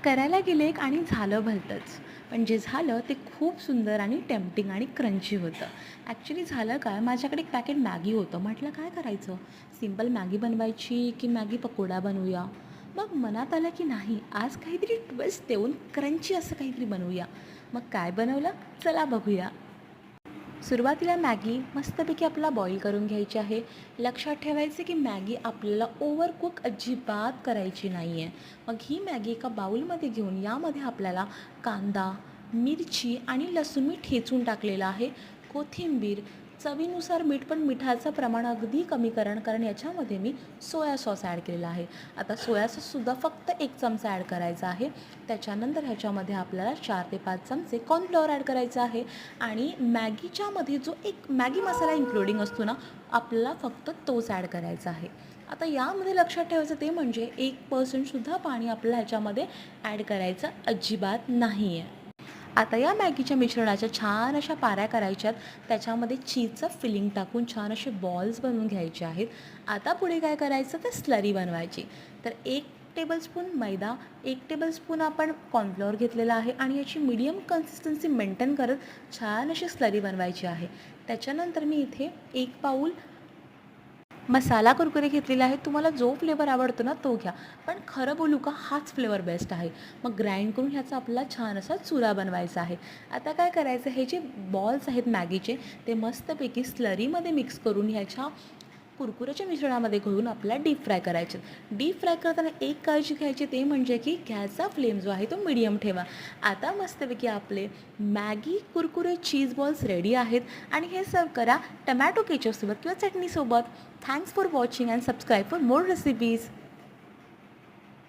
करायला गेले एक आणि झालं भलतंच. पण जे झालं ते खूप सुंदर आणि टेम्प्टिंग आणि क्रंची होतं. ॲक्च्युली झालं काय, माझ्याकडे एक पॅकेट मॅगी होतं. म्हटलं काय करायचं? सिंपल मॅगी बनवायची की मॅगी पकोडा बनवूया? मग मनात आलं की नाही, आज काहीतरी ट्विस्ट देऊन क्रंची असं काहीतरी बनवूया. मग काय बनवलं? चला बघूया. सुरुवातीला मॅगी मस्तपैकी आपल्याला बॉईल करून घ्यायची आहे. लक्षात ठेवायचे की मॅगी आपल्याला ओव्हरकुक अजिबात करायची नाही आहे. मग ही मॅगी एका बाउलमध्ये घेऊन यामध्ये आपल्याला कांदा, मिरची आणि लसूण मी ठेचून टाकलेला आहे. कोथिंबीर, चवीनुसार मीठ, पण मिठाचं प्रमाण अगदी कमी कारण याच्यामध्ये मी सोया सॉस ॲड केलेला आहे. आता सोया सॉससुद्धा फक्त 1 चमचा ॲड करायचा आहे. त्याच्यानंतर ह्याच्यामध्ये आपल्याला 4 ते 5 चमचे कॉर्नफ्लॉवर ॲड करायचं आहे. आणि मॅगीच्यामध्ये जो एक मॅगी मसाला इन्क्लुडिंग असतो ना, आपल्याला फक्त तोच ॲड करायचा आहे. आता यामध्ये लक्षात ठेवायचं ते म्हणजे 1%सुद्धा पाणी आपल्याला ह्याच्यामध्ये ॲड करायचं अजिबात नाही आहे. आता या मॅगीच्या मिश्रणाच्या छान अशा पाऱ्या करायच्यात. त्याच्यामध्ये चीजचं फिलिंग टाकून छान असे बॉल्स बनवून घ्यायचे आहेत. आता पुढे काय करायचं तर स्लरी बनवायची. तर 1 टेबलस्पून मैदा, 1 टेबलस्पून आपण कॉर्नफ्लॉवर घेतलेला आहे आणि याची मीडियम कन्सिस्टन्सी मेंटेन करत छान अशी स्लरी बनवायची आहे. त्याच्यानंतर मी इथे 1 पाऊल मसाला कुरकुरे घेतलेला आहे. तुम्हाला जो फ्लेवर आवडतो ना तो घ्या. पण खरं बोलू का, हाच फ्लेवर बेस्ट आहे. मग ग्राइंड करून ह्याचा आपल्याला छान असा चुरा बनवायचा आहे. आता काय करायचं, हे जे बॉल्स आहेत मॅगीचे ते मस्तपैकी स्लरीमध्ये मिक्स करून ह्याच्या कुरकुऱ्याच्या मिश्रणामध्ये घालून आपल्याला डीप फ्राय करायचे. डीप फ्राय करताना एक काळजी घ्यायची ते म्हणजे की गॅसचा फ्लेम जो आहे तो मीडियम ठेवा. आता मस्तपैकी आपले Maggi Kurkure cheese balls ready आहेत आणि हे सर्व करा टमॅटो केचपसोबत किंवा चटणीसोबत. Thanks for watching and subscribe for more recipes.